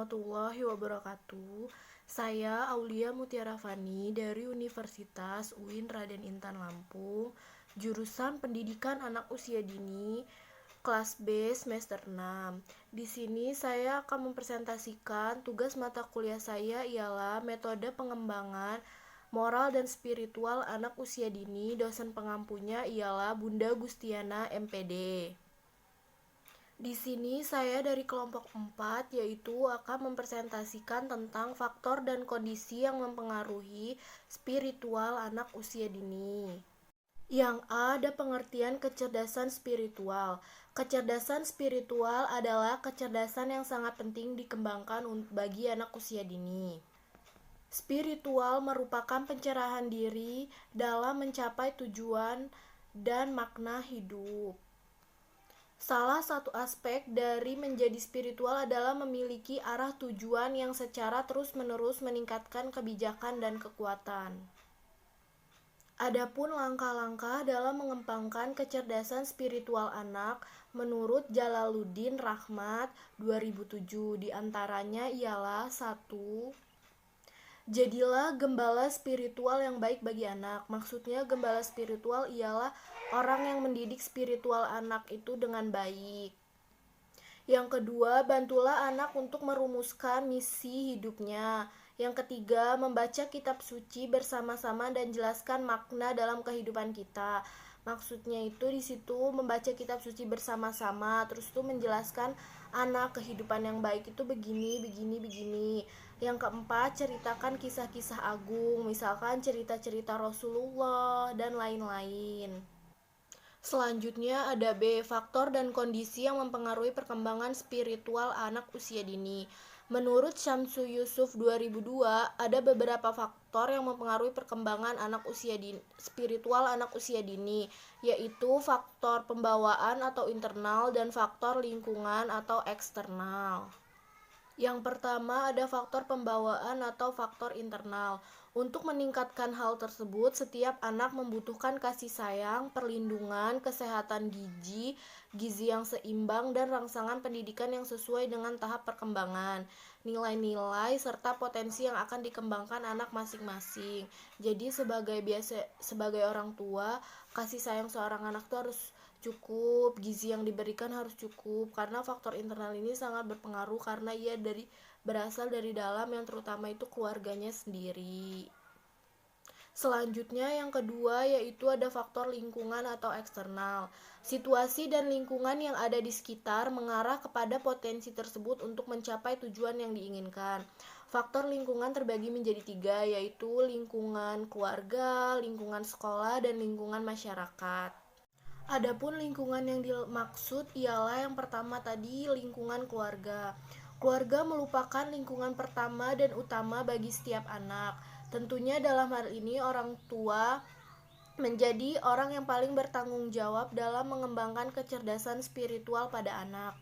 warahmatullahi wabarakatuh. Saya Aulia Mutiara Fani dari Universitas UIN Raden Intan Lampung, jurusan Pendidikan Anak Usia Dini, kelas B semester 6. Di sini saya akan mempresentasikan tugas mata kuliah saya ialah metode pengembangan moral dan spiritual anak usia dini. Dosen pengampunya ialah Bunda Gustiana MPD. Di sini saya dari kelompok 4 yaitu akan mempresentasikan tentang faktor dan kondisi yang mempengaruhi spiritual anak usia dini. Yang A ada pengertian kecerdasan spiritual. Kecerdasan spiritual adalah kecerdasan yang sangat penting dikembangkan bagi anak usia dini. Spiritual merupakan pencerahan diri dalam mencapai tujuan dan makna hidup. Salah satu aspek dari menjadi spiritual adalah memiliki arah tujuan yang secara terus-menerus meningkatkan kebijakan dan kekuatan. Adapun langkah-langkah dalam mengembangkan kecerdasan spiritual anak menurut Jalaluddin Rahmat 2007 diantaranya ialah 1. Jadilah gembala spiritual yang baik bagi anak. Maksudnya gembala spiritual ialah orang yang mendidik spiritual anak itu dengan baik. Yang kedua, bantulah anak untuk merumuskan misi hidupnya. Yang ketiga, membaca kitab suci bersama-sama dan jelaskan makna dalam kehidupan kita. Maksudnya itu di situ membaca kitab suci bersama-sama, terus itu menjelaskan anak kehidupan yang baik itu begini. Yang keempat, ceritakan kisah-kisah agung, misalkan cerita-cerita Rasulullah dan lain-lain. Selanjutnya ada B, faktor dan kondisi yang mempengaruhi perkembangan spiritual anak usia dini. Menurut Syamsu Yusuf 2002, ada beberapa faktor yang mempengaruhi perkembangan spiritual anak usia dini, yaitu faktor pembawaan atau internal dan faktor lingkungan atau eksternal. Yang pertama ada faktor pembawaan atau faktor internal. Untuk meningkatkan hal tersebut, setiap anak membutuhkan kasih sayang, perlindungan, kesehatan gizi yang seimbang, dan rangsangan pendidikan yang sesuai dengan tahap perkembangan, nilai-nilai, serta potensi yang akan dikembangkan anak masing-masing. Jadi sebagai orang tua, kasih sayang seorang anak itu harus cukup, gizi yang diberikan harus cukup, karena faktor internal ini sangat berpengaruh karena ia berasal dari dalam, yang terutama itu keluarganya sendiri. Selanjutnya yang kedua yaitu ada faktor lingkungan atau eksternal. Situasi dan lingkungan yang ada di sekitar mengarah kepada potensi tersebut untuk mencapai tujuan yang diinginkan. Faktor lingkungan terbagi menjadi 3, yaitu lingkungan keluarga, lingkungan sekolah, dan lingkungan masyarakat. Adapun lingkungan yang dimaksud ialah yang pertama tadi lingkungan keluarga. Keluarga merupakan lingkungan pertama dan utama bagi setiap anak. Tentunya dalam hal ini orang tua menjadi orang yang paling bertanggung jawab dalam mengembangkan kecerdasan spiritual pada anak.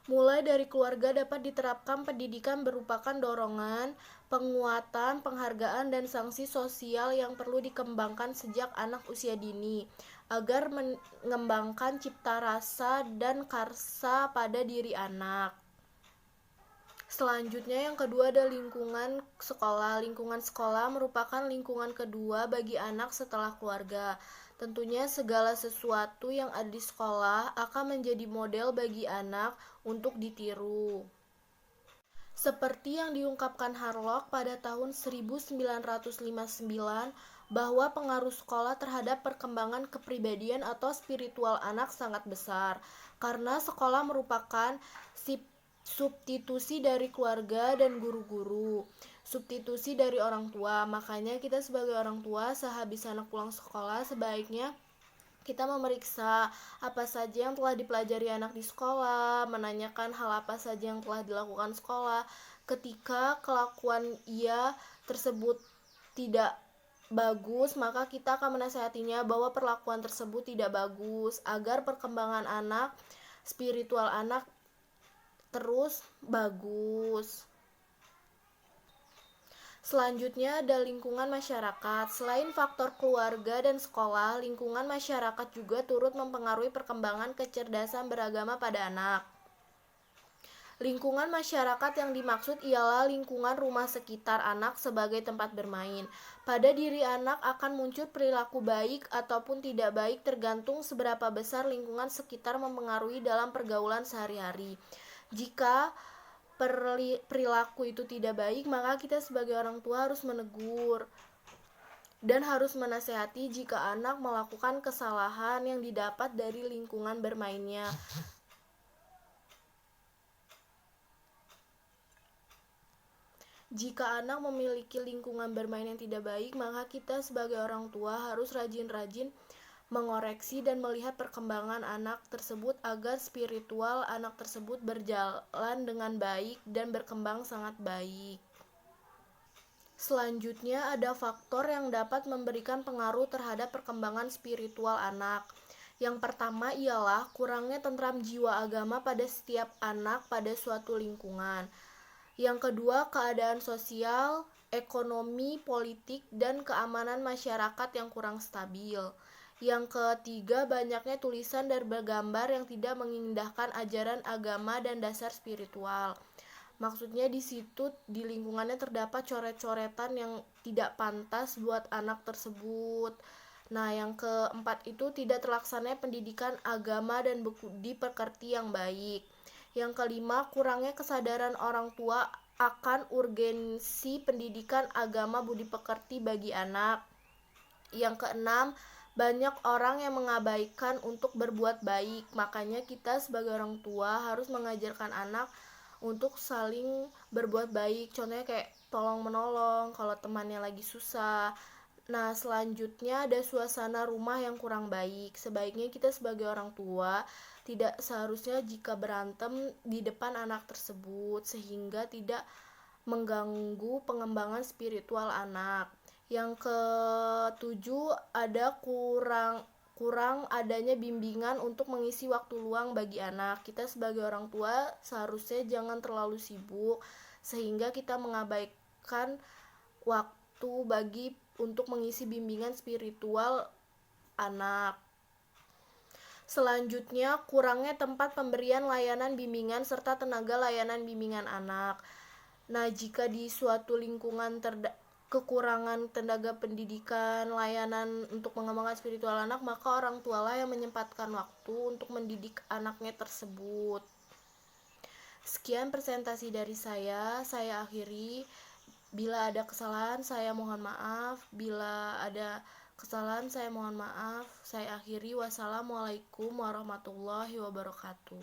Mulai dari keluarga dapat diterapkan pendidikan berupakan dorongan, penguatan, penghargaan, dan sanksi sosial yang perlu dikembangkan sejak anak usia dini, agar mengembangkan cipta rasa dan karsa pada diri anak. Selanjutnya yang kedua ada lingkungan sekolah. Lingkungan sekolah merupakan lingkungan kedua bagi anak setelah keluarga. Tentunya segala sesuatu yang ada di sekolah akan menjadi model bagi anak untuk ditiru. Seperti yang diungkapkan Harlock pada tahun 1959 bahwa pengaruh sekolah terhadap perkembangan kepribadian atau spiritual anak sangat besar, karena sekolah merupakan substitusi dari keluarga dan guru-guru, substitusi dari orang tua. Makanya kita sebagai orang tua sehabis anak pulang sekolah sebaiknya kita memeriksa apa saja yang telah dipelajari anak di sekolah, menanyakan hal apa saja yang telah dilakukan sekolah. Ketika kelakuan ia tersebut tidak bagus, maka kita akan menasihatinya bahwa perlakuan tersebut tidak bagus, agar perkembangan anak, spiritual anak terus bagus. Selanjutnya ada lingkungan masyarakat. Selain faktor keluarga dan sekolah, lingkungan masyarakat juga turut mempengaruhi perkembangan kecerdasan beragama pada anak. Lingkungan masyarakat yang dimaksud ialah lingkungan rumah sekitar anak sebagai tempat bermain. Pada diri anak akan muncul perilaku baik ataupun tidak baik tergantung seberapa besar lingkungan sekitar mempengaruhi dalam pergaulan sehari-hari. Jika perilaku itu tidak baik, maka kita sebagai orang tua harus menegur dan harus menasehati jika anak melakukan kesalahan yang didapat dari lingkungan bermainnya. Jika anak memiliki lingkungan bermain yang tidak baik, maka kita sebagai orang tua harus rajin-rajin mengoreksi dan melihat perkembangan anak tersebut agar spiritual anak tersebut berjalan dengan baik dan berkembang sangat baik. Selanjutnya ada faktor yang dapat memberikan pengaruh terhadap perkembangan spiritual anak. Yang pertama ialah kurangnya tentram jiwa agama pada setiap anak pada suatu lingkungan. Yang kedua, keadaan sosial, ekonomi, politik, dan keamanan masyarakat yang kurang stabil. Yang ketiga, banyaknya tulisan dan bergambar yang tidak mengindahkan ajaran agama dan dasar spiritual. Maksudnya di situ di lingkungannya terdapat coret-coretan yang tidak pantas buat anak tersebut. Nah, yang keempat itu tidak terlaksananya pendidikan agama dan budi pekerti yang baik. Yang kelima, kurangnya kesadaran orang tua akan urgensi pendidikan agama budi pekerti bagi anak. Yang keenam, banyak orang yang mengabaikan untuk berbuat baik. Makanya kita sebagai orang tua harus mengajarkan anak untuk saling berbuat baik. Contohnya kayak tolong menolong kalau temannya lagi susah. Nah, selanjutnya ada suasana rumah yang kurang baik. Sebaiknya kita sebagai orang tua tidak seharusnya jika berantem di depan anak tersebut sehingga tidak mengganggu pengembangan spiritual anak. Yang ketujuh ada kurang adanya bimbingan untuk mengisi waktu luang bagi anak. Kita sebagai orang tua seharusnya jangan terlalu sibuk sehingga kita mengabaikan waktu untuk mengisi bimbingan spiritual anak. Selanjutnya, kurangnya tempat pemberian layanan bimbingan serta tenaga layanan bimbingan anak. Nah, jika di suatu lingkungan kekurangan tenaga pendidikan, layanan untuk mengembangkan spiritual anak, maka orang tualah yang menyempatkan waktu untuk mendidik anaknya tersebut. Sekian presentasi dari saya akhiri. Bila ada kesalahan, saya mohon maaf. Bila ada kesalahan, saya mohon maaf. Saya akhiri. Wassalamualaikum warahmatullahi wabarakatuh.